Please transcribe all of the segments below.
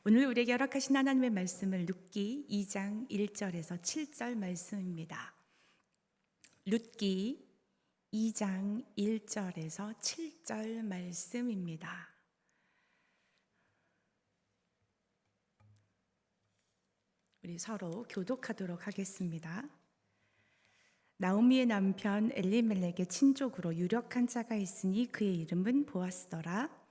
오늘 우리에게 허락하신 하나님의 말씀을 룻기 2장 1절에서 7절 말씀입니다. 룻기 2장 1절에서 7절 말씀입니다. 우리 서로 교독하도록 하겠습니다. 나오미의 남편 엘리멜렉의 친족으로 유력한 자가 있으니 그의 이름은 보아스더라.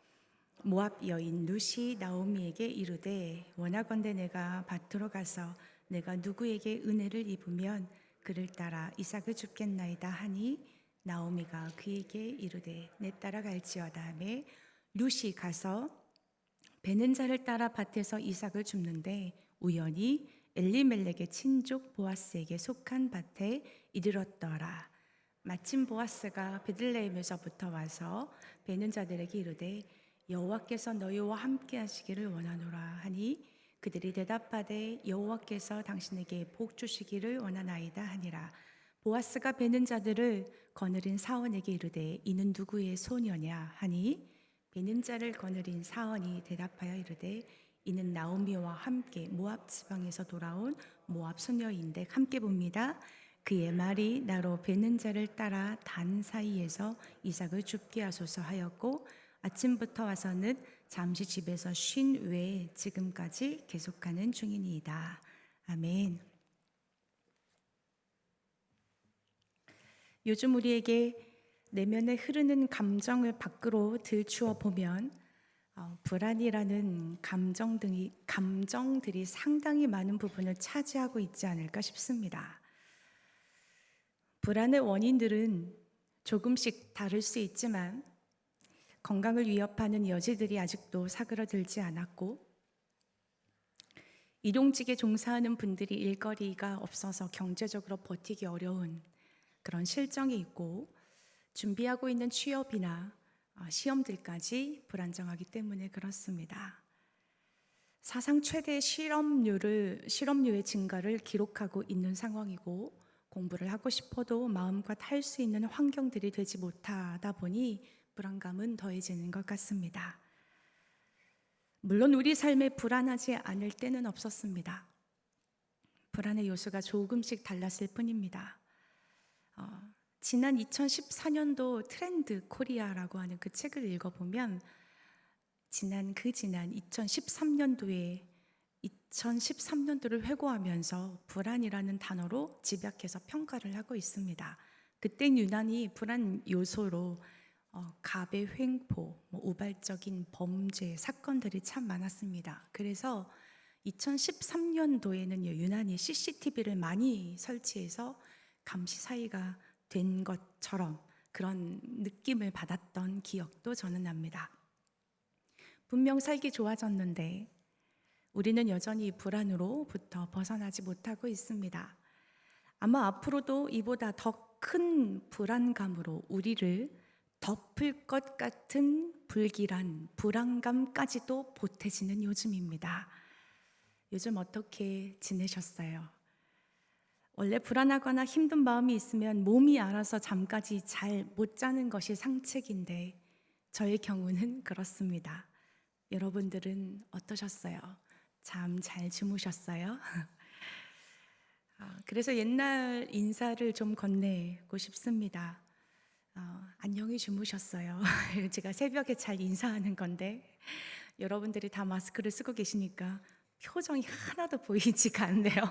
모압 여인 룻이 나오미에게 이르되 원하건대 내가 밭으로 가서 내가 누구에게 은혜를 입으면 그를 따라 이삭을 줍겠나이다 하니 나오미가 그에게 이르되 내 따라 갈지어다 하매 룻이 가서 베는 자를 따라 밭에서 이삭을 줍는데 우연히 엘리멜렉의 친족 보아스에게 속한 밭에 이르렀더라. 마침 보아스가 베들레헴에서부터 와서 베는 자들에게 이르되 여호와께서 너희와 함께 하시기를 원하노라 하니 그들이 대답하되 여호와께서 당신에게 복 주시기를 원하나이다 하니라. 보아스가 베는 자들을 거느린 사원에게 이르되 이는 누구의 소녀냐 하니 베는 자를 거느린 사원이 대답하여 이르되 이는 나오미와 함께 모압 지방에서 돌아온 모압 소녀인데 함께 봅니다. 그의 말이 나로 베는 자를 따라 단 사이에서 이삭을 줍게 하소서 하였고 아침부터 와서는 잠시 집에서 쉰 외에 지금까지 계속하는 중이니이다. 아멘. 요즘 우리에게 내면에 흐르는 감정을 밖으로 들추어 보면 불안이라는 감정들이 상당히 많은 부분을 차지하고 있지 않을까 싶습니다. 불안의 원인들은 조금씩 다를 수 있지만 건강을 위협하는 여지들이 아직도 사그러들지 않았고 일용직에 종사하는 분들이 일거리가 없어서 경제적으로 버티기 어려운 그런 실정이 있고 준비하고 있는 취업이나 시험들까지 불안정하기 때문에 그렇습니다. 사상 최대 실업률의 증가를 기록하고 있는 상황이고 공부를 하고 싶어도 마음껏 할 수 있는 환경들이 되지 못하다 보니 불안감은 더해지는 것 같습니다. 물론 우리 삶에 불안하지 않을 때는 없었습니다. 불안의 요소가 조금씩 달랐을 뿐입니다. 지난 2014년도 트렌드 코리아라고 하는 그 책을 읽어보면 지난 2013년도를 회고하면서 불안이라는 단어로 집약해서 평가를 하고 있습니다. 그때 유난히 불안 요소로 갑의 횡포, 우발적인 범죄 사건들이 참 많았습니다. 그래서 2013년도에는 유난히 CCTV를 많이 설치해서 감시 사이가 된 것처럼 그런 느낌을 받았던 기억도 저는 납니다. 분명 살기 좋아졌는데 우리는 여전히 불안으로부터 벗어나지 못하고 있습니다. 아마 앞으로도 이보다 더 큰 불안감으로 우리를 덮을 것 같은 불길한 불안감까지도 보태지는 요즘입니다. 요즘 어떻게 지내셨어요? 원래 불안하거나 힘든 마음이 있으면 몸이 알아서 잠까지 잘 못 자는 것이 상책인데 저의 경우는 그렇습니다. 여러분들은 어떠셨어요? 잠 잘 주무셨어요? 그래서 옛날 인사를 좀 건네고 싶습니다. 안녕히 주무셨어요. 제가 새벽에 잘 인사하는 건데 여러분들이 다 마스크를 쓰고 계시니까 표정이 하나도 보이지가 않네요.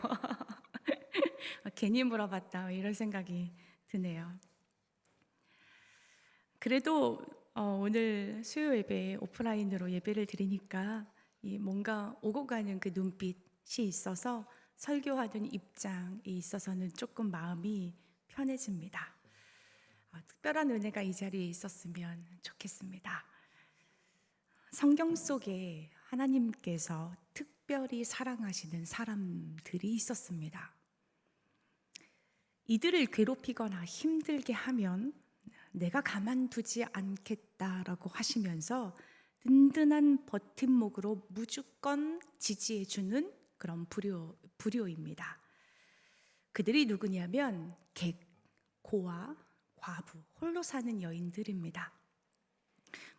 괜히 물어봤다 이런 생각이 드네요. 그래도 오늘 수요 예배 오프라인으로 예배를 드리니까 뭔가 오고 가는 그 눈빛이 있어서 설교하던 입장에 있어서는 조금 마음이 편해집니다. 특별한 은혜가 이 자리에 있었으면 좋겠습니다. 성경 속에 하나님께서 특별히 사랑하시는 사람들이 있었습니다. 이들을 괴롭히거나 힘들게 하면 내가 가만두지 않겠다라고 하시면서 든든한 버팀목으로 무조건 지지해주는 그런 불효입니다. 그들이 누구냐면 객, 고아, 과부, 홀로 사는 여인들입니다.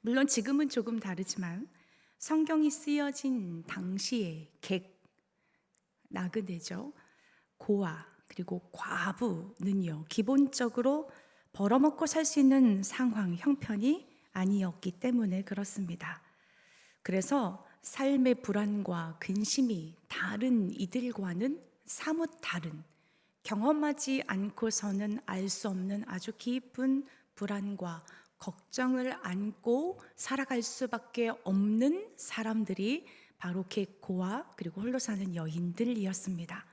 물론 지금은 조금 다르지만 성경이 쓰여진 당시의 나그네죠. 고아 그리고 과부는요, 기본적으로 벌어먹고 살 수 있는 상황, 형편이 아니었기 때문에 그렇습니다. 그래서 삶의 불안과 근심이 다른 이들과는 사뭇 다른, 경험하지 않고서는 알 수 없는 아주 깊은 불안과 걱정을 안고 살아갈 수밖에 없는 사람들이 바로 객고와 그리고 홀로 사는 여인들이었습니다.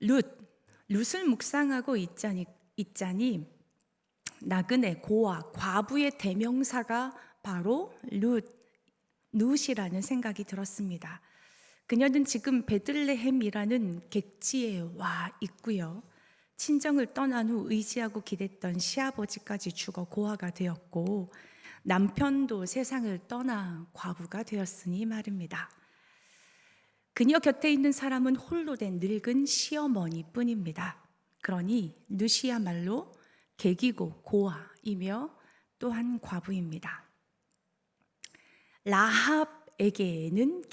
룻을 묵상하고 있자니 나그네, 고아, 과부의 대명사가 바로 룻이라는 생각이 들었습니다. 그녀는 지금 베들레헴이라는 객지에 와 있고요. 친정을 떠난 후 의지하고 기댔던 시아버지까지 죽어 고아가 되었고, 남편도 세상을 떠나 과부가 되었으니 말입니다. 그녀 곁에 있는 사람은 홀로 된 늙은 시어머니 뿐입니다. 그러니 룻이야말로 객이고 고아이며 또한 과부입니다. 라합에게는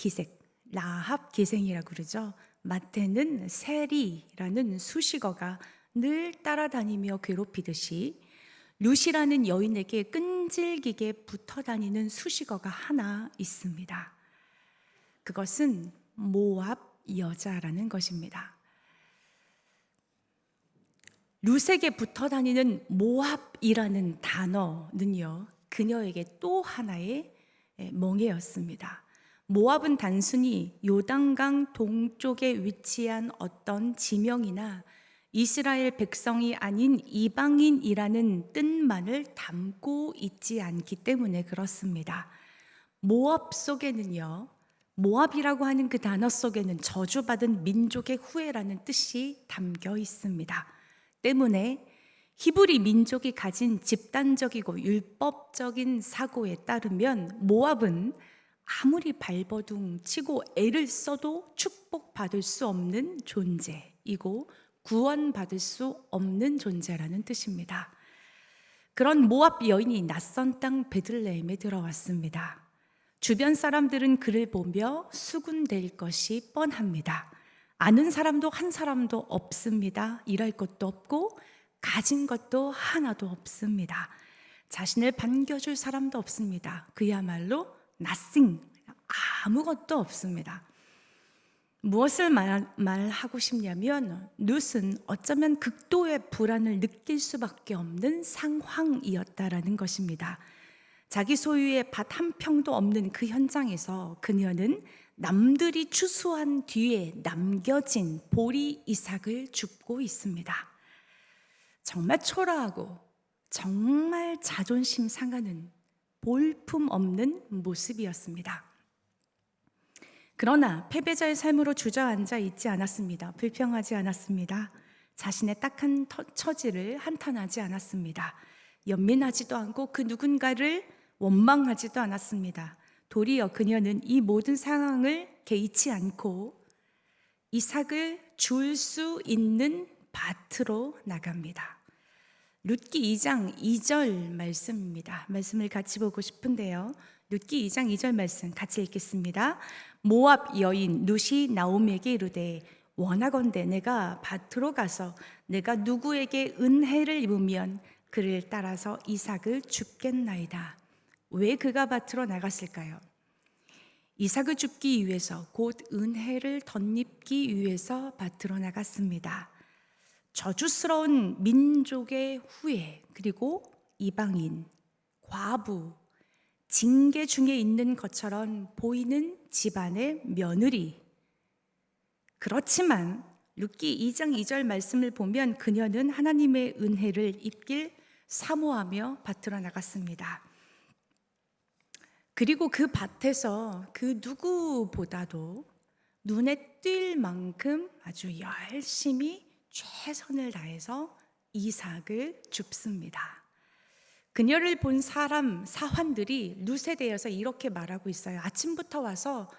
라합 기생이라고 그러죠. 마태는 세리라는 수식어가 늘 따라다니며 괴롭히듯이 룻이라는 여인에게 끈질기게 붙어 다니는 수식어가 하나 있습니다. 그것은 모압 여자라는 것입니다. 룻에게 붙어 다니는 모압이라는 단어는요, 그녀에게 또 하나의 멍해였습니다. 모압은 단순히 요단강 동쪽에 위치한 어떤 지명이나 이스라엘 백성이 아닌 이방인이라는 뜻만을 담고 있지 않기 때문에 그렇습니다. 모압 속에는요, 모압이라고 하는 그 단어 속에는 저주받은 민족의 후예라는 뜻이 담겨 있습니다. 때문에 히브리 민족이 가진 집단적이고 율법적인 사고에 따르면 모압은 아무리 발버둥 치고 애를 써도 축복받을 수 없는 존재이고 구원받을 수 없는 존재라는 뜻입니다. 그런 모압 여인이 낯선 땅 베들레헴에 들어왔습니다. 주변 사람들은 그를 보며 수군될 것이 뻔합니다. 아는 사람도 한 사람도 없습니다. 일할 것도 없고 가진 것도 하나도 없습니다. 자신을 반겨줄 사람도 없습니다. 그야말로 nothing, 아무것도 없습니다. 무엇을 말하고 싶냐면 룻은 어쩌면 극도의 불안을 느낄 수밖에 없는 상황이었다라는 것입니다. 자기 소유의 밭 한 평도 없는 그 현장에서 그녀는 남들이 추수한 뒤에 남겨진 보리 이삭을 줍고 있습니다. 정말 초라하고 정말 자존심 상하는 볼품 없는 모습이었습니다. 그러나 패배자의 삶으로 주저앉아 있지 않았습니다. 불평하지 않았습니다. 자신의 딱한 처지를 한탄하지 않았습니다. 연민하지도 않고 그 누군가를 원망하지도 않았습니다. 도리어 그녀는 이 모든 상황을 개의치 않고 이삭을 줄 수 있는 밭으로 나갑니다. 룻기 2장 2절 말씀입니다. 말씀을 같이 보고 싶은데요. 룻기 2장 2절 말씀 같이 읽겠습니다. 모압 여인 룻이 나오미에게 이르되 원하건대 내가 밭으로 가서 내가 누구에게 은혜를 입으면 그를 따라서 이삭을 줍겠나이다. 왜 그가 밭으로 나갔을까요? 이삭을 줍기 위해서, 곧 은혜를 덧입기 위해서 밭으로 나갔습니다. 저주스러운 민족의 후예, 그리고 이방인, 과부, 징계 중에 있는 것처럼 보이는 집안의 며느리. 그렇지만 룻기 2장 2절 말씀을 보면 그녀는 하나님의 은혜를 입길 사모하며 밭으로 나갔습니다. 그리고 그 밭에서 그 누구보다도 눈에 띌 만큼 아주 열심히 최선을 다해서 이삭을 줍습니다. 그녀를 본 사환들이 룻에 대해서 이렇게 말하고 있어요. 아침부터 와서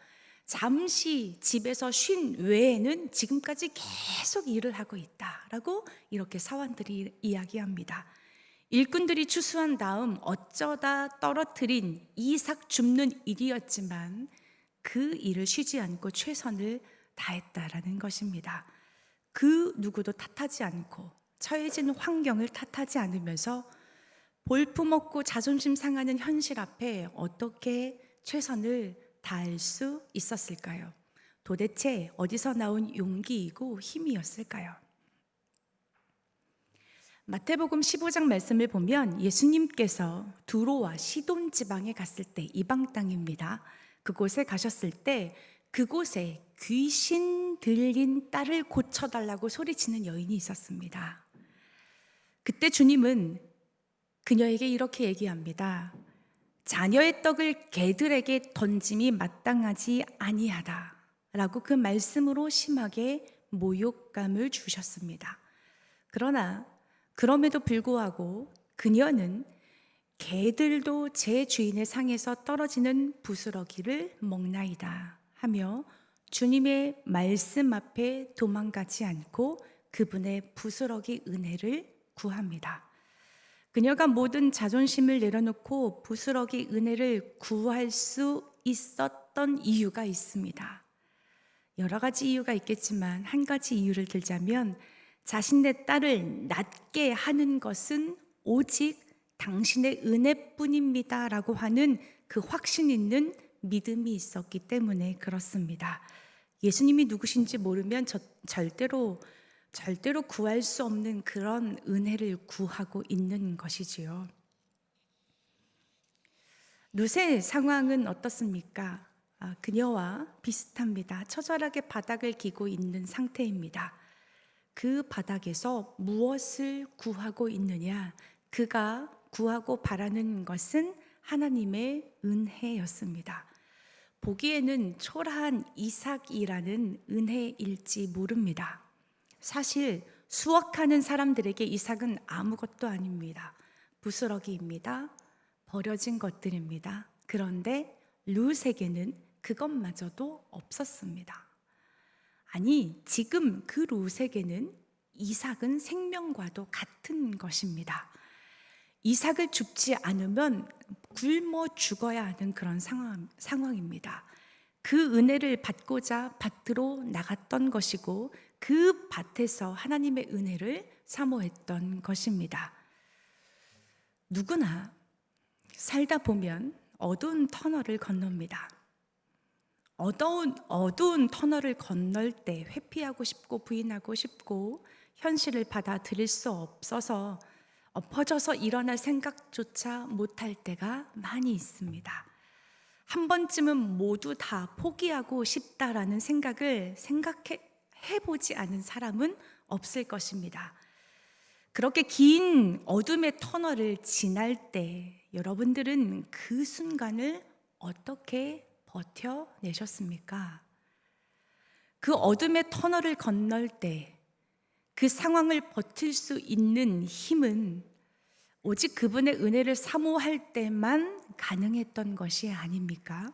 잠시 집에서 쉰 외에는 지금까지 계속 일을 하고 있다라고 이렇게 사환들이 이야기합니다. 일꾼들이 추수한 다음 어쩌다 떨어뜨린 이삭 줍는 일이었지만 그 일을 쉬지 않고 최선을 다했다라는 것입니다. 그 누구도 탓하지 않고 처해진 환경을 탓하지 않으면서 볼품없고 자존심 상하는 현실 앞에 어떻게 최선을 다할 수 있었을까요? 도대체 어디서 나온 용기이고 힘이었을까요? 마태복음 15장 말씀을 보면 예수님께서 두로와 시돈 지방에 갔을 때, 이방 땅입니다. 그곳에 가셨을 때 그곳에 귀신 들린 딸을 고쳐달라고 소리치는 여인이 있었습니다. 그때 주님은 그녀에게 이렇게 얘기합니다. 자녀의 떡을 개들에게 던짐이 마땅하지 아니하다 라고 그 말씀으로 심하게 모욕감을 주셨습니다. 그럼에도 불구하고 그녀는 개들도 제 주인의 상에서 떨어지는 부스러기를 먹나이다 하며 주님의 말씀 앞에 도망가지 않고 그분의 부스러기 은혜를 구합니다. 그녀가 모든 자존심을 내려놓고 부스러기 은혜를 구할 수 있었던 이유가 있습니다. 여러 가지 이유가 있겠지만 한 가지 이유를 들자면 자신의 딸을 낫게 하는 것은 오직 당신의 은혜뿐입니다 라고 하는 그 확신 있는 믿음이 있었기 때문에 그렇습니다. 예수님이 누구신지 모르면 절대로 구할 수 없는 그런 은혜를 구하고 있는 것이지요. 룻의 상황은 어떻습니까? 그녀와 비슷합니다. 처절하게 바닥을 기고 있는 상태입니다. 그 바닥에서 무엇을 구하고 있느냐? 그가 구하고 바라는 것은 하나님의 은혜였습니다. 보기에는 초라한 이삭이라는 은혜일지 모릅니다. 사실 수확하는 사람들에게 이삭은 아무것도 아닙니다. 부스러기입니다. 버려진 것들입니다. 그런데 룻에게는 그것마저도 없었습니다. 아니, 지금 그 룻에게는 이삭은 생명과도 같은 것입니다. 이삭을 줍지 않으면 굶어 죽어야 하는 그런 상황입니다. 그 은혜를 받고자 밭으로 나갔던 것이고 그 밭에서 하나님의 은혜를 사모했던 것입니다. 누구나 살다 보면 어두운 터널을 건넙니다. 어두운 터널을 건널 때 회피하고 싶고 부인하고 싶고 현실을 받아들일 수 없어서 엎어져서 일어날 생각조차 못할 때가 많이 있습니다. 한 번쯤은 모두 다 포기하고 싶다라는 생각을 해보지 않은 사람은 없을 것입니다. 그렇게 긴 어둠의 터널을 지날 때 여러분들은 그 순간을 어떻게 버텨내셨습니까? 그 어둠의 터널을 건널 때 그 상황을 버틸 수 있는 힘은 오직 그분의 은혜를 사모할 때만 가능했던 것이 아닙니까?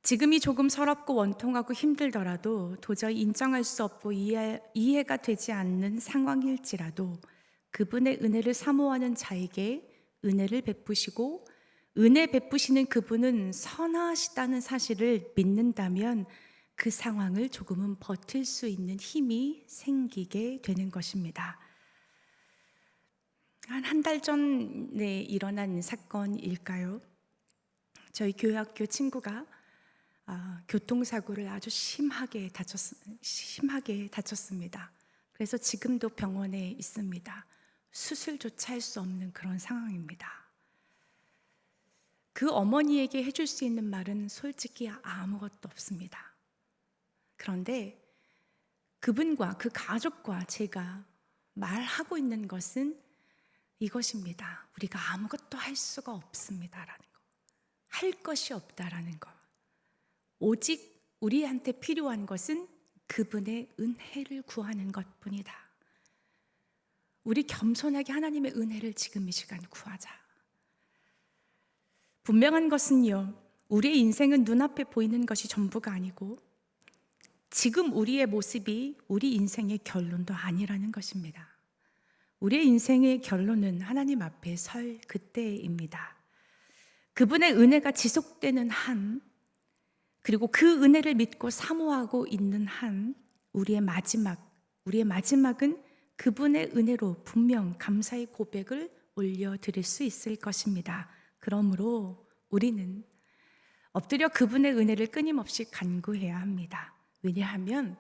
지금이 조금 서럽고 원통하고 힘들더라도 도저히 인정할 수 없고 이해가 되지 않는 상황일지라도 그분의 은혜를 사모하는 자에게 은혜를 베푸시고 은혜 베푸시는 그분은 선하시다는 사실을 믿는다면 그 상황을 조금은 버틸 수 있는 힘이 생기게 되는 것입니다. 한 달 전에 일어난 사건일까요? 저희 교회학교 친구가 교통사고를 아주 심하게 다쳤습니다. 그래서 지금도 병원에 있습니다. 수술조차 할 수 없는 그런 상황입니다. 그 어머니에게 해줄 수 있는 말은 솔직히 아무것도 없습니다. 그런데 그분과 그 가족과 제가 말하고 있는 것은 이것입니다. 우리가 아무것도 할 수가 없습니다라는 거. 할 것이 없다라는 거. 오직 우리한테 필요한 것은 그분의 은혜를 구하는 것뿐이다. 우리 겸손하게 하나님의 은혜를 지금 이 시간 구하자. 분명한 것은요, 우리의 인생은 눈앞에 보이는 것이 전부가 아니고 지금 우리의 모습이 우리 인생의 결론도 아니라는 것입니다. 우리의 인생의 결론은 하나님 앞에 설 그때입니다. 그분의 은혜가 지속되는 한, 그리고 그 은혜를 믿고 사모하고 있는 한, 우리의 마지막은 그분의 은혜로 분명 감사의 고백을 올려드릴 수 있을 것입니다. 그러므로 우리는 엎드려 그분의 은혜를 끊임없이 간구해야 합니다. 왜냐하면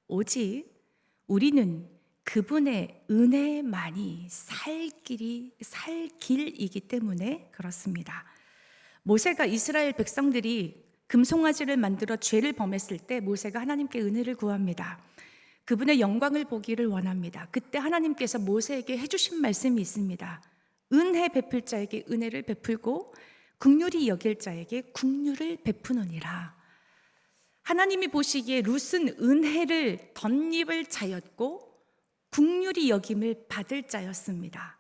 오직 우리는 그분의 은혜만이 살 길이기 때문에 그렇습니다. 모세가 이스라엘 백성들이 금송아지를 만들어 죄를 범했을 때 모세가 하나님께 은혜를 구합니다. 그분의 영광을 보기를 원합니다. 그때 하나님께서 모세에게 해주신 말씀이 있습니다. 은혜 베풀 자에게 은혜를 베풀고 긍휼히 여길 자에게 긍휼을 베푸느니라. 하나님이 보시기에 룻은 은혜를 덧입을 자였고 긍휼히 여김을 받을 자였습니다.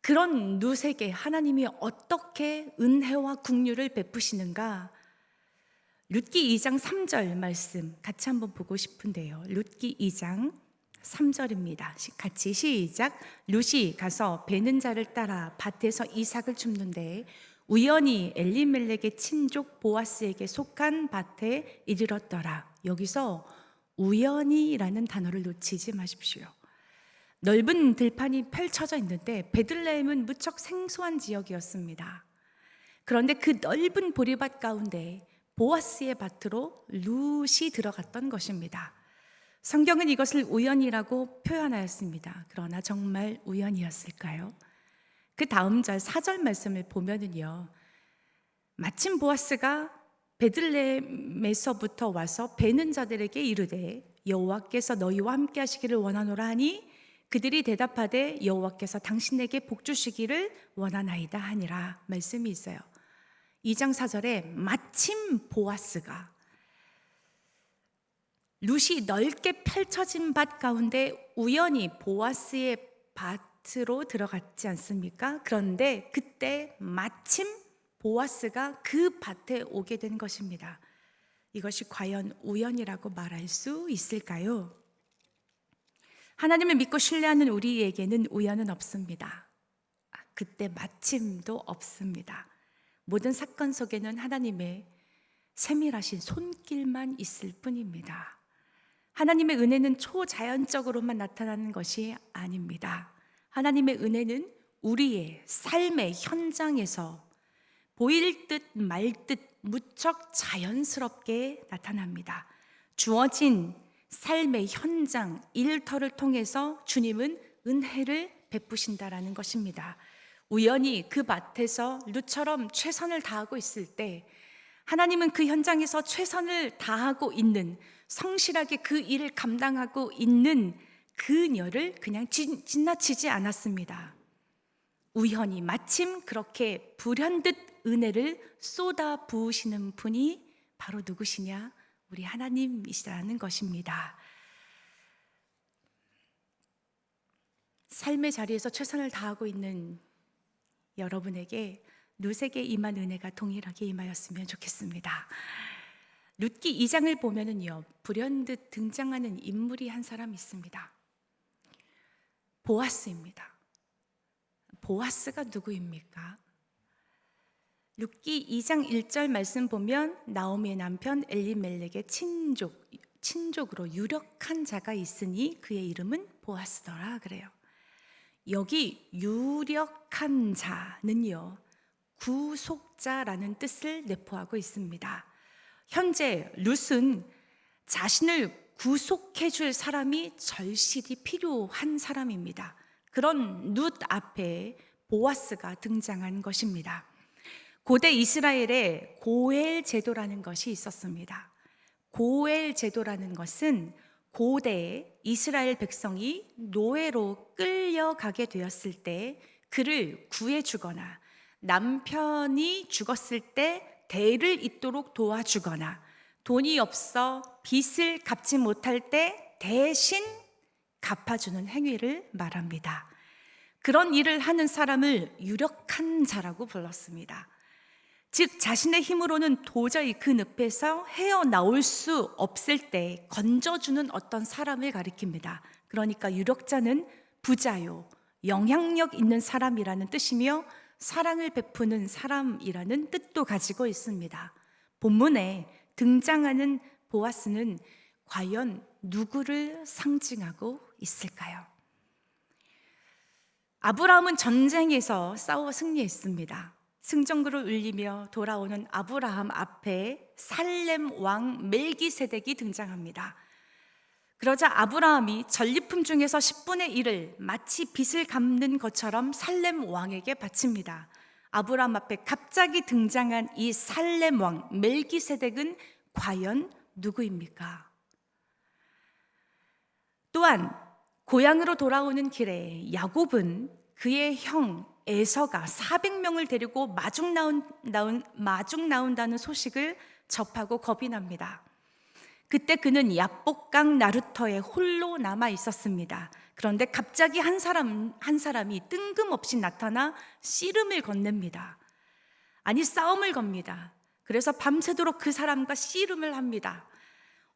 그런 룻에게 하나님이 어떻게 은혜와 긍휼을 베푸시는가? 룻기 2장 3절 말씀 같이 한번 보고 싶은데요. 룻기 2장 3절입니다. 같이 시작. 룻이 가서 베는 자를 따라 밭에서 이삭을 줍는데 우연히 엘리멜렉의 친족 보아스에게 속한 밭에 이르렀더라. 여기서 우연히라는 단어를 놓치지 마십시오. 넓은 들판이 펼쳐져 있는데 베들레헴은 무척 생소한 지역이었습니다. 그런데 그 넓은 보리밭 가운데 보아스의 밭으로 룻이 들어갔던 것입니다. 성경은 이것을 우연이라고 표현하였습니다. 그러나 정말 우연이었을까요? 그 다음 절 4절 말씀을 보면은요, 마침 보아스가 베들레헴에서부터 와서 베는 자들에게 이르되 여호와께서 너희와 함께 하시기를 원하노라 하니 그들이 대답하되 여호와께서 당신에게 복 주시기를 원하나이다 하니라 말씀이 있어요. 2장 4절에 마침 보아스가, 룻이 넓게 펼쳐진 밭 가운데 우연히 보아스의 밭으로 들어갔지 않습니까? 그런데 그때 마침 보아스가 그 밭에 오게 된 것입니다. 이것이 과연 우연이라고 말할 수 있을까요? 하나님을 믿고 신뢰하는 우리에게는 우연은 없습니다. 그때 마침도 없습니다. 모든 사건 속에는 하나님의 세밀하신 손길만 있을 뿐입니다. 하나님의 은혜는 초자연적으로만 나타나는 것이 아닙니다. 하나님의 은혜는 우리의 삶의 현장에서 보일 듯 말 듯 무척 자연스럽게 나타납니다. 주어진 삶의 현장, 일터를 통해서 주님은 은혜를 베푸신다라는 것입니다. 우연히 그 밭에서 룻처럼 최선을 다하고 있을 때 하나님은 그 현장에서 최선을 다하고 있는, 성실하게 그 일을 감당하고 있는 그녀를 그냥 지나치지 않았습니다. 우연히 마침 그렇게 불현듯 은혜를 쏟아 부으시는 분이 바로 누구시냐? 우리 하나님이시라는 것입니다. 삶의 자리에서 최선을 다하고 있는 여러분에게 룻에게 임한 은혜가 동일하게 임하였으면 좋겠습니다. 룻기 2장을 보면은요, 불현듯 등장하는 인물이 한 사람 있습니다. 보아스입니다. 보아스가 누구입니까? 룻기 2장 1절 말씀 보면 나오미의 남편 엘리멜렉의 친족으로 유력한 자가 있으니 그의 이름은 보아스더라 그래요. 여기 유력한 자는요, 구속자라는 뜻을 내포하고 있습니다. 현재 룻은 자신을 구속해 줄 사람이 절실히 필요한 사람입니다. 그런 룻 앞에 보아스가 등장한 것입니다. 고대 이스라엘에 고엘 제도라는 것이 있었습니다. 고엘 제도라는 것은 고대 이스라엘 백성이 노예로 끌려가게 되었을 때 그를 구해주거나 남편이 죽었을 때 대를 잇도록 도와주거나 돈이 없어 빚을 갚지 못할 때 대신 갚아주는 행위를 말합니다. 그런 일을 하는 사람을 유력한 자라고 불렀습니다. 즉 자신의 힘으로는 도저히 그 늪에서 헤어나올 수 없을 때 건져주는 어떤 사람을 가리킵니다. 그러니까 유력자는 부자요, 영향력 있는 사람이라는 뜻이며 사랑을 베푸는 사람이라는 뜻도 가지고 있습니다. 본문에 등장하는 보아스는 과연 누구를 상징하고 있을까요? 아브라함은 전쟁에서 싸워 승리했습니다. 승전구를 울리며 돌아오는 아브라함 앞에 살렘 왕 멜기세덱이 등장합니다. 그러자 아브라함이 전리품 중에서 10분의 1을 마치 빚을 갚는 것처럼 살렘 왕에게 바칩니다. 아브라함 앞에 갑자기 등장한 이 살렘 왕 멜기세덱은 과연 누구입니까? 또한 고향으로 돌아오는 길에 야곱은 그의 형 에서가 400명을 데리고 마중 나온다는 소식을 접하고 겁이 납니다. 그때 그는 야복강 나루터에 홀로 남아 있었습니다. 그런데 갑자기 한 사람이 뜬금없이 나타나 씨름을 건넵니다. 아니, 싸움을 겁니다. 그래서 밤새도록 그 사람과 씨름을 합니다.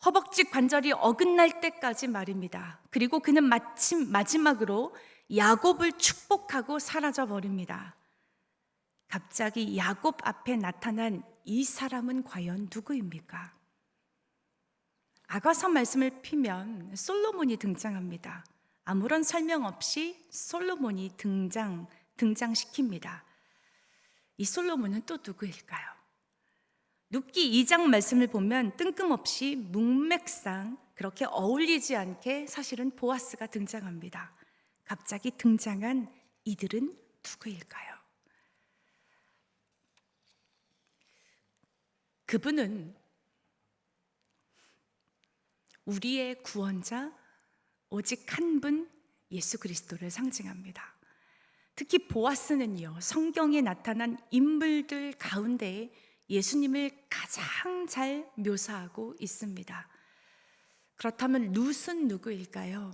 허벅지 관절이 어긋날 때까지 말입니다. 그리고 그는 마지막으로 야곱을 축복하고 사라져 버립니다. 갑자기 야곱 앞에 나타난 이 사람은 과연 누구입니까? 아가서 말씀을 피면 솔로몬이 등장합니다. 아무런 설명 없이 솔로몬이 등장시킵니다. 이 솔로몬은 또 누구일까요? 룻기 2장 말씀을 보면 뜬금없이 문맥상 그렇게 어울리지 않게 사실은 보아스가 등장합니다. 갑자기 등장한 이들은 누구일까요? 그분은 우리의 구원자 오직 한 분 예수 그리스도를 상징합니다. 특히 보아스는요, 성경에 나타난 인물들 가운데 예수님을 가장 잘 묘사하고 있습니다. 그렇다면 룻은 누구일까요?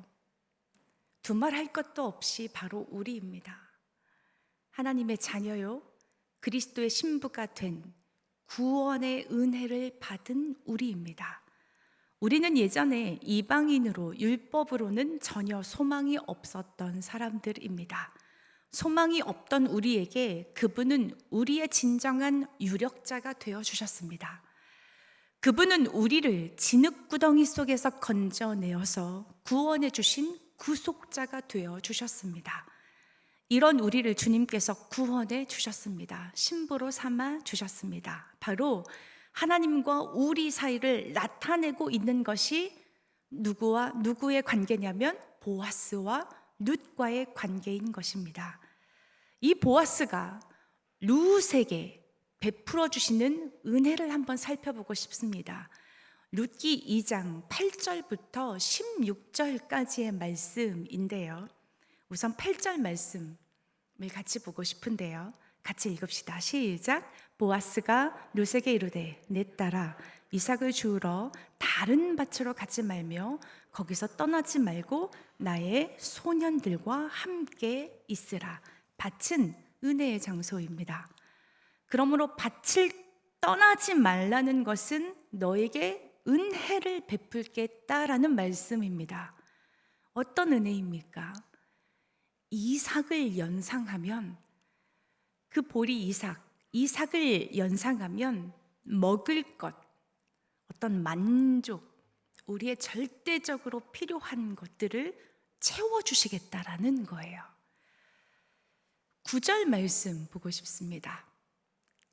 두말할 것도 없이 바로 우리입니다. 하나님의 자녀요, 그리스도의 신부가 된 구원의 은혜를 받은 우리입니다. 우리는 예전에 이방인으로 율법으로는 전혀 소망이 없었던 사람들입니다. 소망이 없던 우리에게 그분은 우리의 진정한 유력자가 되어주셨습니다. 그분은 우리를 진흙구덩이 속에서 건져내어서 구원해 주신 구속자가 되어주셨습니다. 이런 우리를 주님께서 구원해 주셨습니다. 신부로 삼아 주셨습니다. 바로 하나님과 우리 사이를 나타내고 있는 것이 누구와 누구의 관계냐면 보아스와 룻과의 관계인 것입니다. 이 보아스가 룻에게 베풀어 주시는 은혜를 한번 살펴보고 싶습니다. 룻기 2장 8절부터 16절까지의 말씀인데요. 우선 8절 말씀을 같이 보고 싶은데요. 같이 읽읍시다. 시작. 보아스가 룻에게 이르되 내 딸아 이삭을 주우러 다른 밭으로 가지 말며 거기서 떠나지 말고 나의 소년들과 함께 있으라. 밭은 은혜의 장소입니다. 그러므로 밭을 떠나지 말라는 것은 너에게 은혜를 베풀겠다라는 말씀입니다. 어떤 은혜입니까? 이삭을 연상하면 그 보리 이삭을 연상하면 먹을 것, 어떤 만족, 우리의 절대적으로 필요한 것들을 채워주시겠다라는 거예요. 9절 말씀 보고 싶습니다.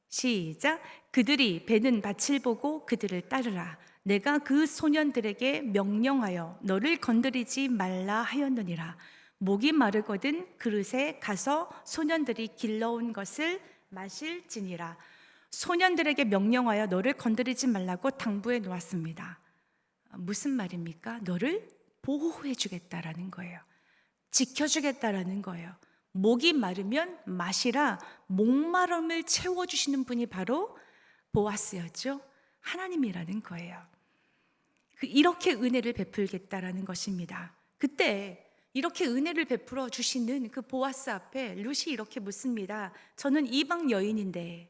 시작. 그들이 베는 밭을 보고 그들을 따르라. 내가 그 소년들에게 명령하여 너를 건드리지 말라 하였느니라. 목이 마르거든 그릇에 가서 소년들이 길러온 것을 마실지니라. 소년들에게 명령하여 너를 건드리지 말라고 당부해 놓았습니다. 무슨 말입니까? 너를 보호해 주겠다라는 거예요. 지켜주겠다라는 거예요. 목이 마르면 마시라. 목마름을 채워주시는 분이 바로 보아스였죠. 하나님이라는 거예요. 이렇게 은혜를 베풀겠다라는 것입니다. 그때 이렇게 은혜를 베풀어 주시는 그 보아스 앞에 룻이 이렇게 묻습니다. 저는 이방 여인인데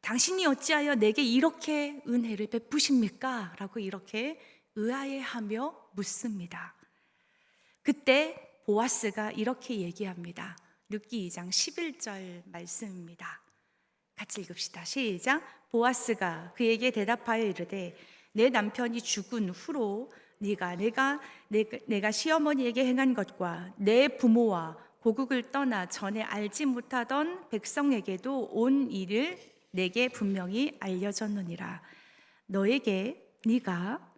당신이 어찌하여 내게 이렇게 은혜를 베푸십니까? 라고 이렇게 의아해하며 묻습니다. 그때 보아스가 이렇게 얘기합니다. 룻기 2장 11절 말씀입니다. 같이 읽읍시다. 시작. 보아스가 그에게 대답하여 이르되 내 남편이 죽은 후로 내가 시어머니에게 행한 것과 내 부모와 고국을 떠나 전에 알지 못하던 백성에게도 온 일을 내게 분명히 알려졌느니라. 너에게 네가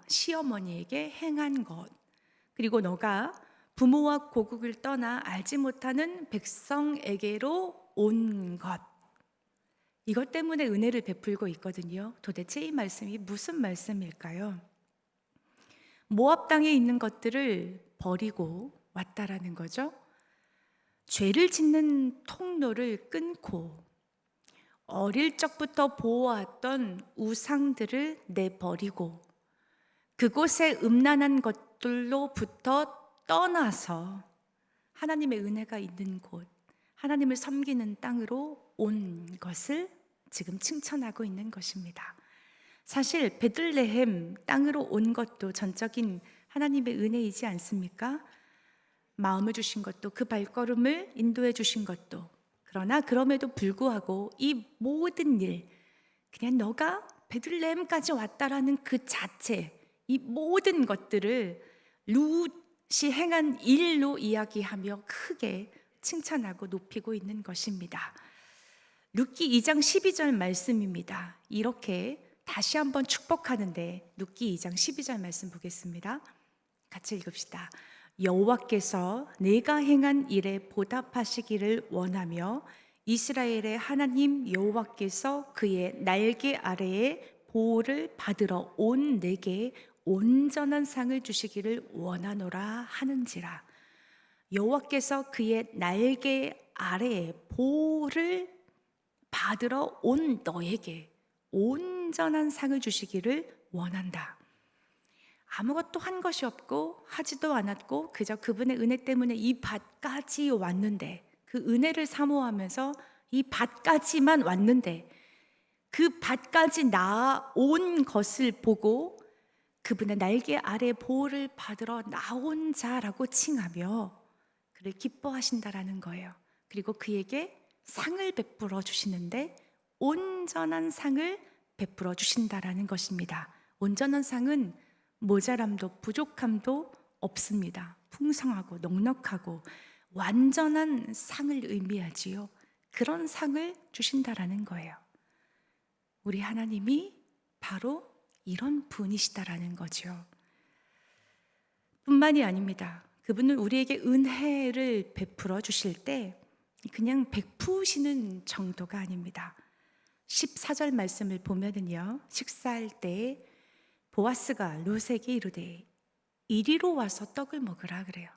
시어머니에게 행한 것, 그리고 너가 부모와 고국을 떠나 알지 못하는 백성에게로 온 것, 이것 때문에 은혜를 베풀고 있거든요. 도대체 이 말씀이 무슨 말씀일까요? 모압 땅에 있는 것들을 버리고 왔다라는 거죠. 죄를 짓는 통로를 끊고 어릴 적부터 보호왔던 우상들을 내버리고 그곳에 음란한 것들로부터 떠나서 하나님의 은혜가 있는 곳, 하나님을 섬기는 땅으로 온 것을 지금 칭찬하고 있는 것입니다. 사실 베들레헴 땅으로 온 것도 전적인 하나님의 은혜이지 않습니까? 마음을 주신 것도, 그 발걸음을 인도해 주신 것도. 그러나 그럼에도 불구하고 이 모든 일, 그냥 너가 베들레헴까지 왔다라는 그 자체, 이 모든 것들을 룻이 행한 일로 이야기하며 크게 칭찬하고 높이고 있는 것입니다. 룻기 2장 12절 말씀입니다. 이렇게 다시 한번 축복하는데 룻기 2장 12절 말씀 보겠습니다. 같이 읽읍시다. 여호와께서 내가 행한 일에 보답하시기를 원하며 이스라엘의 하나님 여호와께서 그의 날개 아래에 보호를 받으러 온 내게 온전한 상을 주시기를 원하노라 하는지라. 여호와께서 그의 날개 아래에 보호를 받으러 온 너에게 온전한 상을 주시기를 원한다. 아무것도 한 것이 없고 하지도 않았고 그저 그분의 은혜 때문에 이 밭까지 왔는데, 그 은혜를 사모하면서 이 밭까지만 왔는데 그 밭까지 나온 것을 보고 그분의 날개 아래 보호를 받으러 나온 자라고 칭하며 그를 기뻐하신다라는 거예요. 그리고 그에게 상을 베풀어 주시는데 온전한 상을 베풀어 주신다라는 것입니다. 온전한 상은 모자람도 부족함도 없습니다. 풍성하고 넉넉하고 완전한 상을 의미하지요. 그런 상을 주신다라는 거예요. 우리 하나님이 바로 이런 분이시다라는 거죠. 뿐만이 아닙니다. 그분은 우리에게 은혜를 베풀어 주실 때 그냥 베푸시는 정도가 아닙니다. 14절 말씀을 보면은요, 식사할 때 보아스가 룻에게 이르되 이리로 와서 떡을 먹으라 그래요.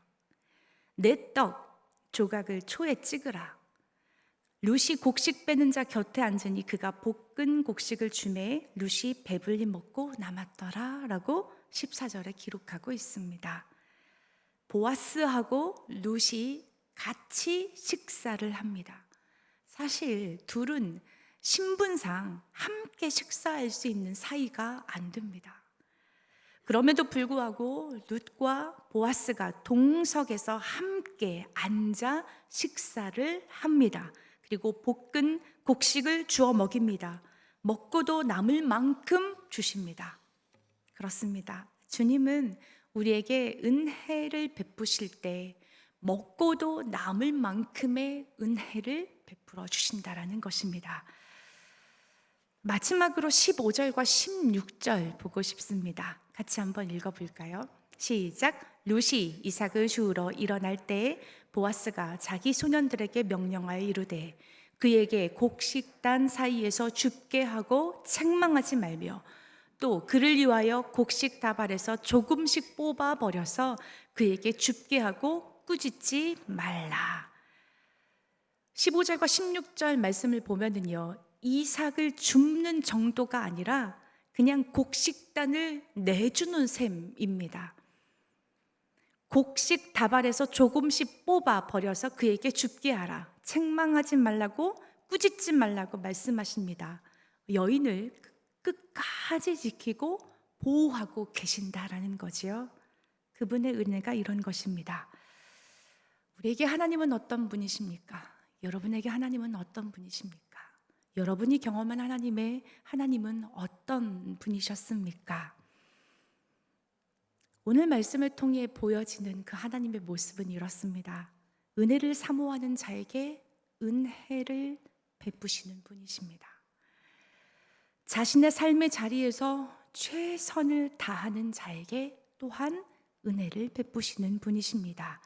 내 떡 조각을 초에 찍으라. 룻이 곡식 빼는 자 곁에 앉으니 그가 볶은 곡식을 주매 룻이 배불리 먹고 남았더라 라고 14절에 기록하고 있습니다. 보아스하고 룻이 같이 식사를 합니다. 사실 둘은 신분상 함께 식사할 수 있는 사이가 안 됩니다. 그럼에도 불구하고 룻과 보아스가 동석에서 함께 앉아 식사를 합니다. 그리고 볶은 곡식을 주어 먹입니다. 먹고도 남을 만큼 주십니다. 그렇습니다. 주님은 우리에게 은혜를 베푸실 때 먹고도 남을 만큼의 은혜를 베풀어 주신다라는 것입니다. 마지막으로 15절과 16절 보고 싶습니다. 같이 한번 읽어볼까요? 시작. 룻이 이삭을 주우러 일어날 때 보아스가 자기 소년들에게 명령하여 이르되 그에게 곡식단 사이에서 줍게 하고 책망하지 말며 또 그를 위하여 곡식 다발에서 조금씩 뽑아 버려서 그에게 줍게 하고 꾸짖지 말라. 15절과 16절 말씀을 보면은요, 이삭을 줍는 정도가 아니라 그냥 곡식단을 내주는 셈입니다. 곡식 다발에서 조금씩 뽑아 버려서 그에게 줍게 하라. 책망하지 말라고, 꾸짖지 말라고 말씀하십니다. 여인을 끝까지 지키고 보호하고 계신다라는 거지요. 그분의 은혜가 이런 것입니다. 우리에게 하나님은 어떤 분이십니까? 여러분에게 하나님은 어떤 분이십니까? 여러분이 경험한 하나님은 어떤 분이셨습니까? 오늘 말씀을 통해 보여지는 그 하나님의 모습은 이렇습니다. 은혜를 사모하는 자에게 은혜를 베푸시는 분이십니다. 자신의 삶의 자리에서 최선을 다하는 자에게 또한 은혜를 베푸시는 분이십니다.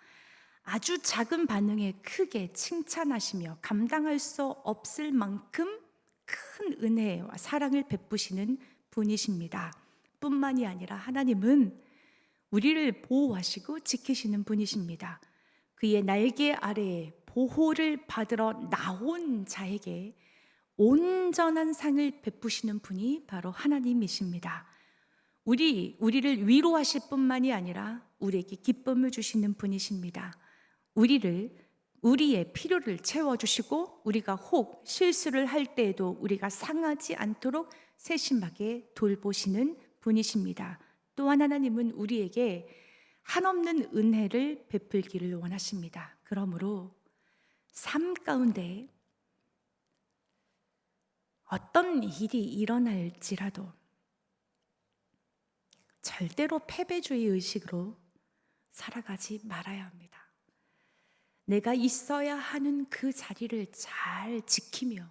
아주 작은 반응에 크게 칭찬하시며 감당할 수 없을 만큼 큰 은혜와 사랑을 베푸시는 분이십니다. 뿐만이 아니라 하나님은 우리를 보호하시고 지키시는 분이십니다. 그의 날개 아래에 보호를 받으러 나온 자에게 온전한 상을 베푸시는 분이 바로 하나님이십니다. 우리를 위로하실 뿐만이 아니라 우리에게 기쁨을 주시는 분이십니다. 우리의 필요를 채워주시고 우리가 혹 실수를 할 때에도 우리가 상하지 않도록 세심하게 돌보시는 분이십니다. 또한 하나님은 우리에게 한없는 은혜를 베풀기를 원하십니다. 그러므로 삶 가운데 어떤 일이 일어날지라도 절대로 패배주의 의식으로 살아가지 말아야 합니다. 내가 있어야 하는 그 자리를 잘 지키며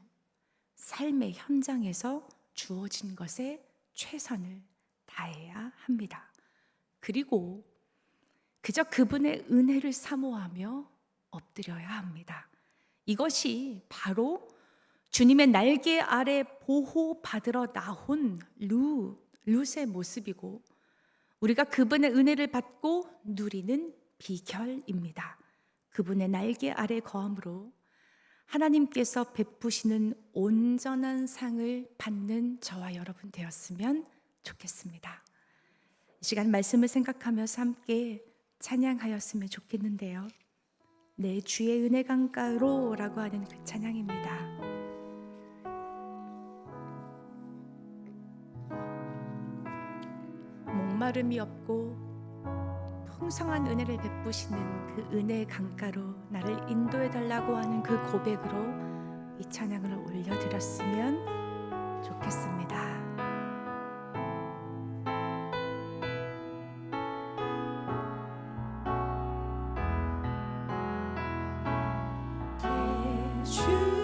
삶의 현장에서 주어진 것에 최선을 다해야 합니다. 그리고 그저 그분의 은혜를 사모하며 엎드려야 합니다. 이것이 바로 주님의 날개 아래 보호받으러 나온 룻의 모습이고 우리가 그분의 은혜를 받고 누리는 비결입니다. 그분의 날개 아래 거함으로 하나님께서 베푸시는 온전한 상을 받는 저와 여러분 되었으면 좋겠습니다. 이 시간 말씀을 생각하면서 함께 찬양하였으면 좋겠는데요. 내 주의 은혜 강가로 라고 하는 그 찬양입니다. 목마름이 없고 풍성한 은혜를 베푸시는 그 은혜의 강가로 나를 인도해 달라고 하는 그 고백으로 이 찬양을 올려드렸으면 좋겠습니다. 주의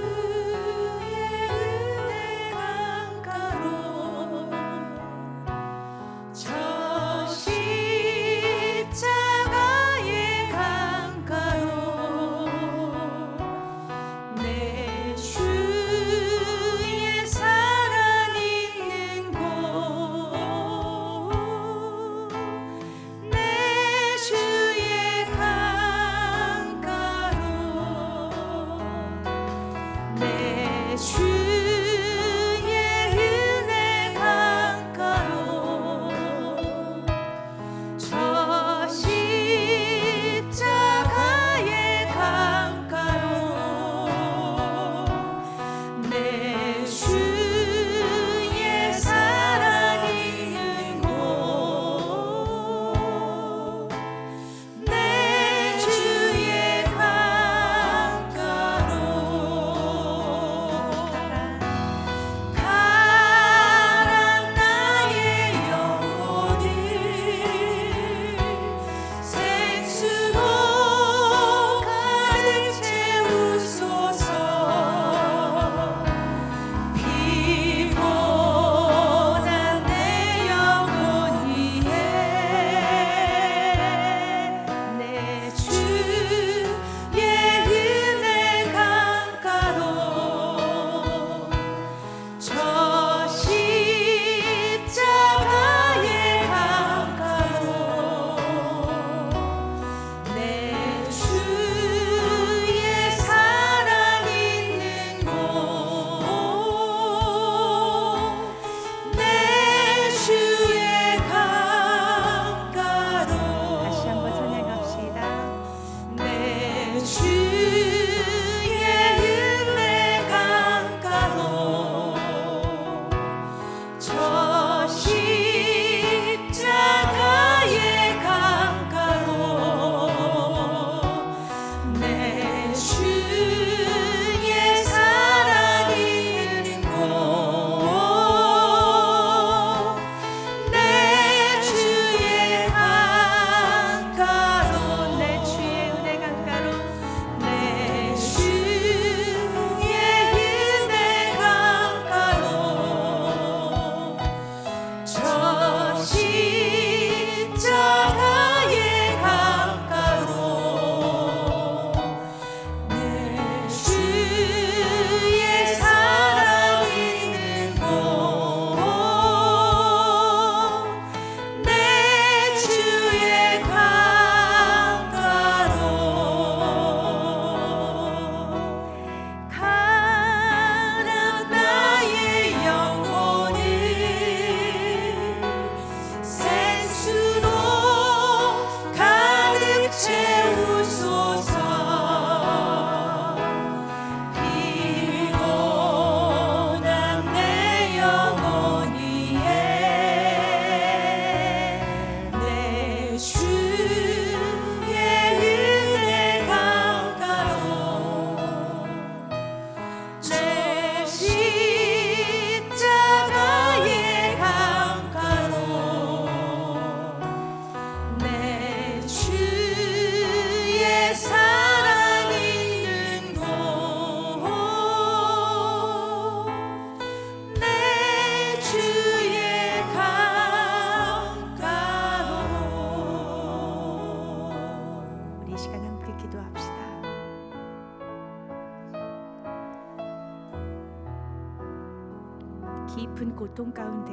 깊은 고통 가운데,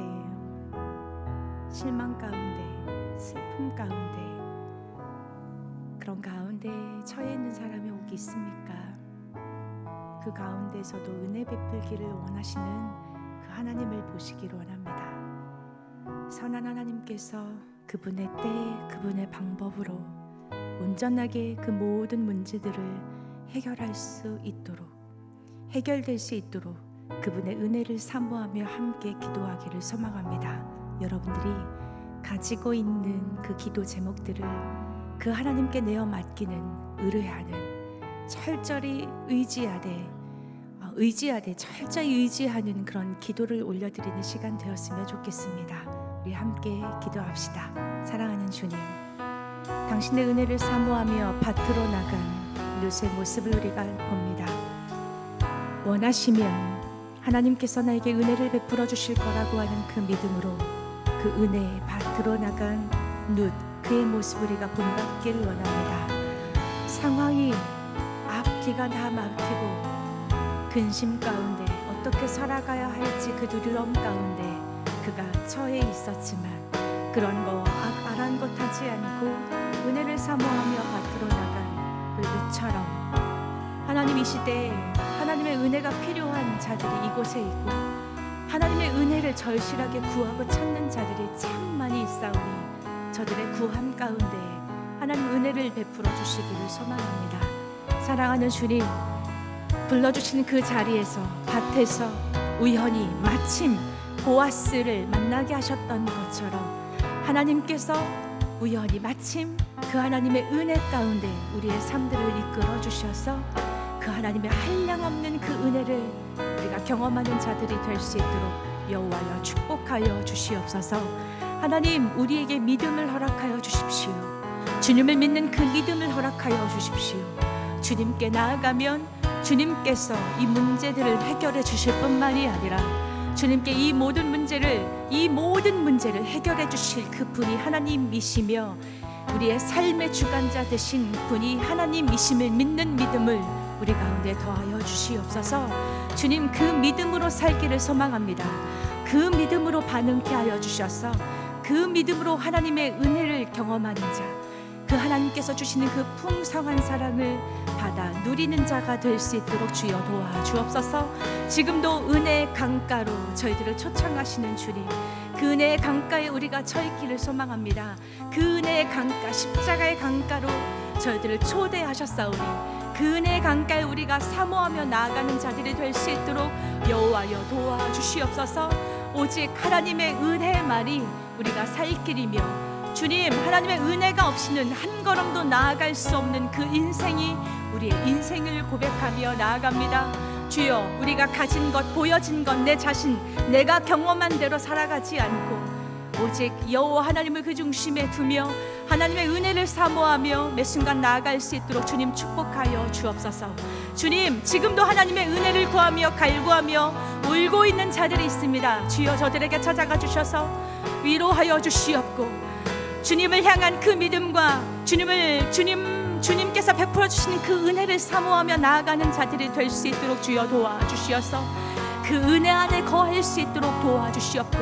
실망 가운데, 슬픔 가운데, 그런 가운데 처해 있는 사람이 혹 있습니까? 그 가운데서도 은혜 베풀기를 원하시는 그 하나님을 보시기를 원합니다. 선한 하나님께서 그분의 때, 그분의 방법으로 온전하게 그 모든 문제들을 해결할 수 있도록, 해결될 수 있도록 그분의 은혜를 사모하며 함께 기도하기를 소망합니다. 여러분들이 가지고 있는 그 기도 제목들을 그 하나님께 내어 맡기는, 의뢰하는, 철저히 의지하되 철저히 의지하는 그런 기도를 올려드리는 시간 되었으면 좋겠습니다. 우리 함께 기도합시다. 사랑하는 주님, 당신의 은혜를 사모하며 밭으로 나간 룻의 모습을 우리가 봅니다. 원하시면 하나님께서 나에게 은혜를 베풀어 주실 거라고 하는 그 믿음으로 그 은혜의 밭으로 나간 룻, 그의 모습을 우리가 본받기를 원합니다. 상황이 앞뒤가 다 막히고 근심 가운데 어떻게 살아가야 할지 그 두려움 가운데 그가 처해 있었지만 그런 거 아랑곳하지 않고 은혜를 사모하며 밭으로 나간 그 룻처럼 하나님, 이 시대에 하나님의 은혜가 필요한 자들이 이곳에 있고 하나님의 은혜를 절실하게 구하고 찾는 자들이 참 많이 있사오니 저들의 구함 가운데 하나님 은혜를 베풀어 주시기를 소망합니다. 사랑하는 주님, 불러주신 그 자리에서, 밭에서 우연히 마침 보아스를 만나게 하셨던 것처럼 하나님께서 우연히 마침 그 하나님의 은혜 가운데 우리의 삶들을 이끌어 주셔서 그 하나님의 한량없는 그 은혜를 우리가 경험하는 자들이 될 수 있도록 여호와여 축복하여 주시옵소서. 하나님, 우리에게 믿음을 허락하여 주십시오. 주님을 믿는 그 믿음을 허락하여 주십시오. 주님께 나아가면 주님께서 이 문제들을 해결해 주실 뿐만이 아니라 주님께 이 모든 문제를 해결해 주실 그 분이 하나님이시며 우리의 삶의 주관자 되신 분이 하나님이심을 믿는 믿음을 우리 가운데 더하여 주시옵소서. 주님, 그 믿음으로 살기를 소망합니다. 그 믿음으로 반응케 하여 주셔서 그 믿음으로 하나님의 은혜를 경험하는 자, 그 하나님께서 주시는 그 풍성한 사랑을 받아 누리는 자가 될 수 있도록 주여 도와주옵소서. 지금도 은혜의 강가로 저희들을 초청하시는 주님, 그 은혜의 강가에 우리가 서 있기를 소망합니다. 그 은혜의 강가, 십자가의 강가로 저희들을 초대하셨사오니 그 은혜의 강가에 우리가 사모하며 나아가는 자들이 될 수 있도록 여호와여 도와주시옵소서. 오직 하나님의 은혜만이 우리가 살 길이며 주님, 하나님의 은혜가 없이는 한 걸음도 나아갈 수 없는 그 인생이 우리의 인생을 고백하며 나아갑니다. 주여, 우리가 가진 것, 보여진 것, 내 자신, 내가 경험한 대로 살아가지 않고 오직 여호와 하나님을 그 중심에 두며 하나님의 은혜를 사모하며 매 순간 나아갈 수 있도록 주님 축복하여 주옵소서. 주님, 지금도 하나님의 은혜를 구하며 갈구하며 울고 있는 자들이 있습니다. 주여, 저들에게 찾아가 주셔서 위로하여 주시옵고 주님을 향한 그 믿음과 주님께서 베풀어 주시는 그 은혜를 사모하며 나아가는 자들이 될 수 있도록 주여 도와주시어서 그 은혜 안에 거할 수 있도록 도와주시옵고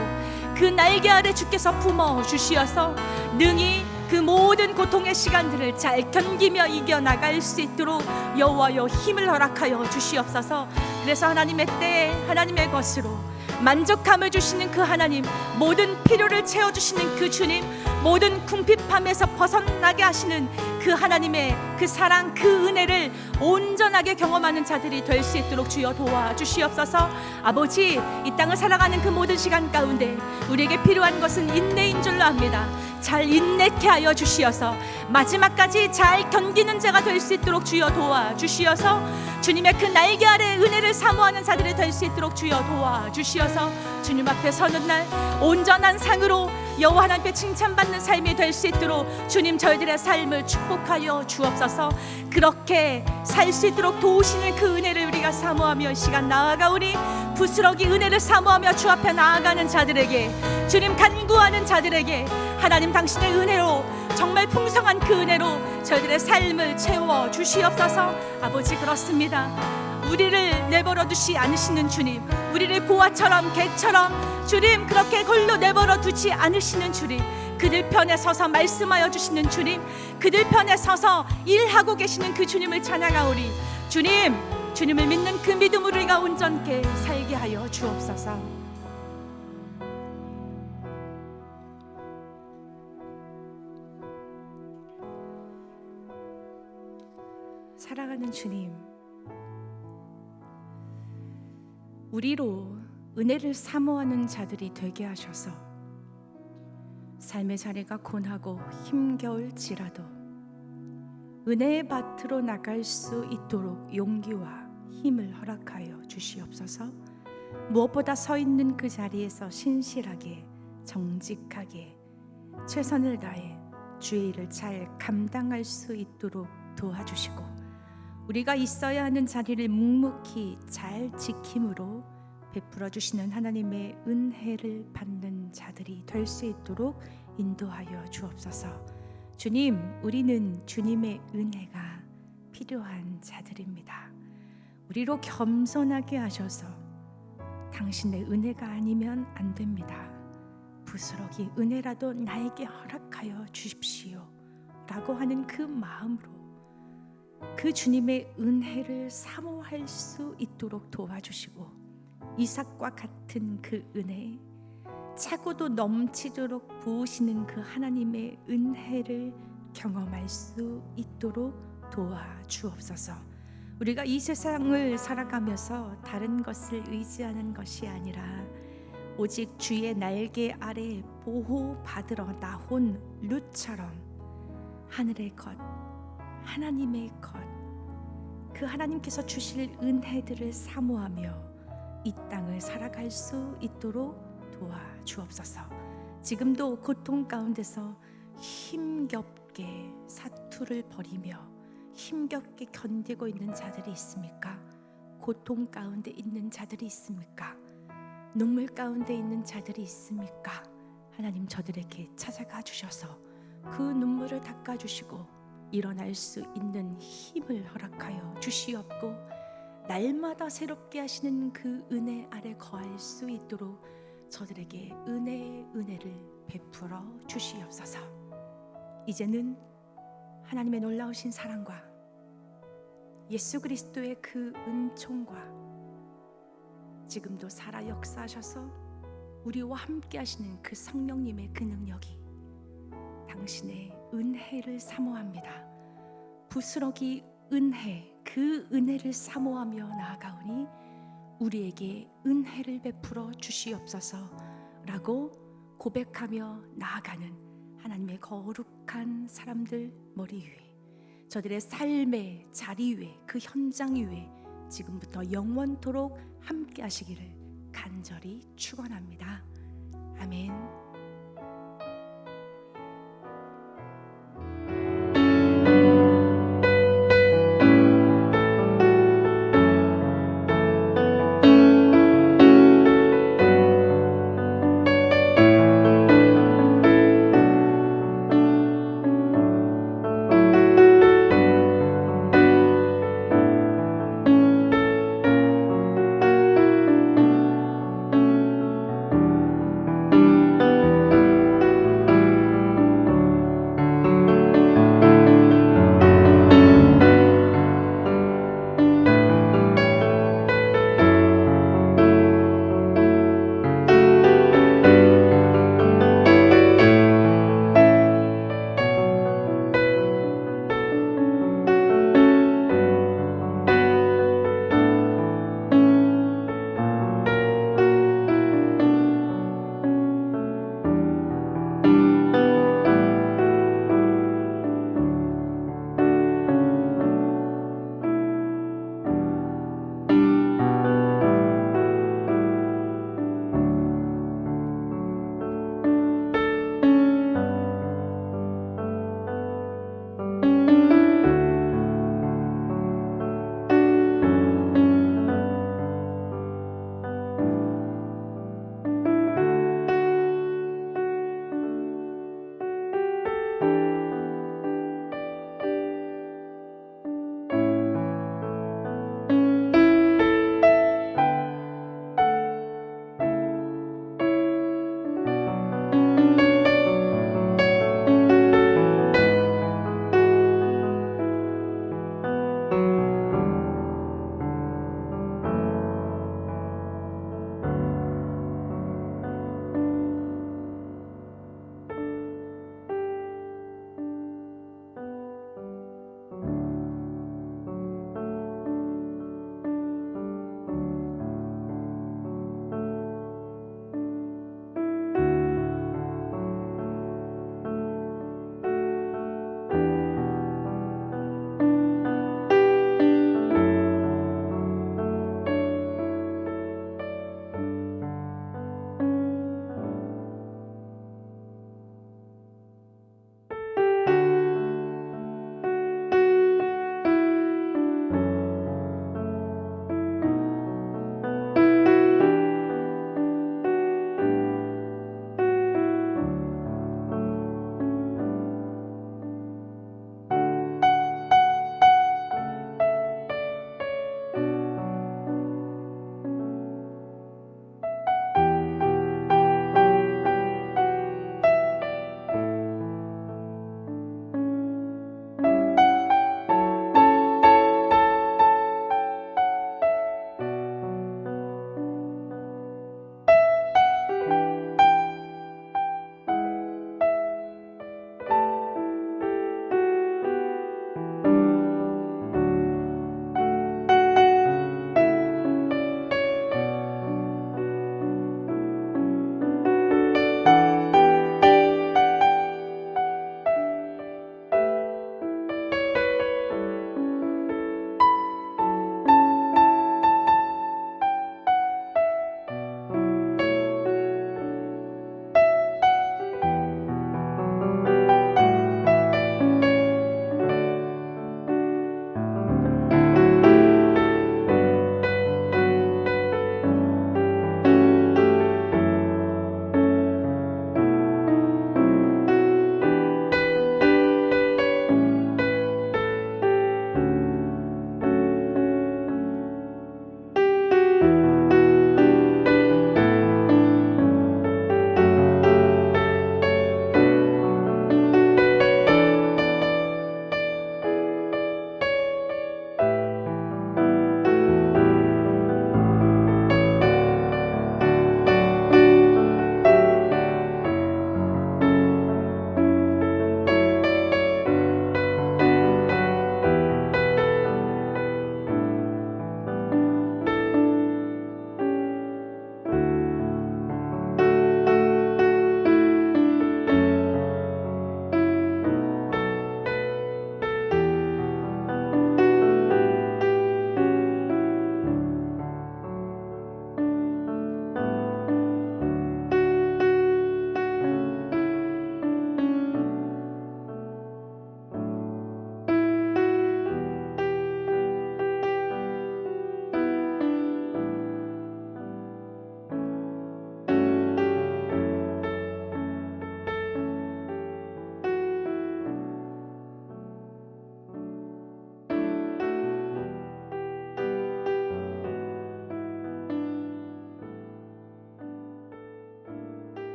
그 날개 아래 주께서 품어 주시어서 능히 그 모든 고통의 시간들을 잘 견디며 이겨나갈 수 있도록 여호와여 힘을 허락하여 주시옵소서. 그래서 하나님의 때에 하나님의 것으로 만족함을 주시는 그 하나님, 모든 필요를 채워주시는 그 주님, 모든 궁핍함에서 벗어나게 하시는 그 하나님의 그 사랑, 그 은혜를 온전하게 경험하는 자들이 될 수 있도록 주여 도와주시옵소서. 아버지, 이 땅을 살아가는 그 모든 시간 가운데 우리에게 필요한 것은 인내인 줄로 압니다. 잘 인내케 하여 주시어서 마지막까지 잘 견디는 자가 될 수 있도록 주여 도와주시어서 주님의 그 날개 아래 은혜를 사모하는 자들이 될 수 있도록 주여 도와주시어서 주님 앞에 서는 날 온전한 상으로 여호와 하나님께 칭찬받는 삶이 될 수 있도록 주님 저희들의 삶을 축복하여 주옵소서. 그렇게 살 수 있도록 도우시는 그 은혜를 우리가 사모하며 이 시간 나아가오니 부스러기 은혜를 사모하며 주 앞에 나아가는 자들에게, 주님 간구하는 자들에게 하나님 당신의 은혜로, 정말 풍성한 그 은혜로 저희들의 삶을 채워 주시옵소서. 아버지, 그렇습니다. 우리를 내버려 두지 않으시는 주님, 우리를 보아처럼 개처럼 주님 그렇게 홀로 내버려 두지 않으시는 주님, 그들 편에 서서 말씀하여 주시는 주님, 그들 편에 서서 일하고 계시는 그 주님을 찬양하오리. 주님, 주님을 믿는 그 믿음을 우리가 온전케 살게 하여 주옵소서. 사랑하는 주님, 우리로 은혜를 사모하는 자들이 되게 하셔서 삶의 자리가 고나고 힘겨울지라도 은혜의 밭으로 나갈 수 있도록 용기와 힘을 허락하여 주시옵소서. 무엇보다 서 있는 그 자리에서 신실하게 정직하게 최선을 다해 주의 일을 잘 감당할 수 있도록 도와주시고, 우리가 있어야 하는 자리를 묵묵히 잘 지킴으로 베풀어 주시는 하나님의 은혜를 받는 자들이 될 수 있도록 인도하여 주옵소서. 주님, 우리는 주님의 은혜가 필요한 자들입니다. 우리로 겸손하게 하셔서 당신의 은혜가 아니면 안 됩니다. 부스러기 은혜라도 나에게 허락하여 주십시오 라고 하는 그 마음으로 그 주님의 은혜를 사모할 수 있도록 도와주시고, 이삭과 같은 그 은혜, 차고도 넘치도록 부으시는 그 하나님의 은혜를 경험할 수 있도록 도와주옵소서. 우리가 이 세상을 살아가면서 다른 것을 의지하는 것이 아니라 오직 주의 날개 아래 보호받으러 나온 룻처럼 하늘의 것, 하나님의 것, 그 하나님께서 주실 은혜들을 사모하며 이 땅을 살아갈 수 있도록 도와주옵소서. 지금도 고통 가운데서 힘겹게 사투를 벌이며 힘겹게 견디고 있는 자들이 있습니까? 고통 가운데 있는 자들이 있습니까? 눈물 가운데 있는 자들이 있습니까? 하나님, 저들에게 찾아가 주셔서 그 눈물을 닦아주시고 일어날 수 있는 힘을 허락하여 주시옵고, 날마다 새롭게 하시는 그 은혜 아래 거할 수 있도록 저들에게 은혜를 베풀어 주시옵소서. 이제는 하나님의 놀라우신 사랑과 예수 그리스도의 그 은총과 지금도 살아 역사하셔서 우리와 함께 하시는 그 성령님의 그 능력이 당신의 은혜를 사모합니다. 부스러기 은혜, 그 은혜를 사모하며 나아가오니 우리에게 은혜를 베풀어 주시옵소서 라고 고백하며 나아가는 하나님의 거룩한 사람들 머리 위에, 저들의 삶의 자리 위에, 그 현장 위에 지금부터 영원토록 함께 하시기를 간절히 축원합니다.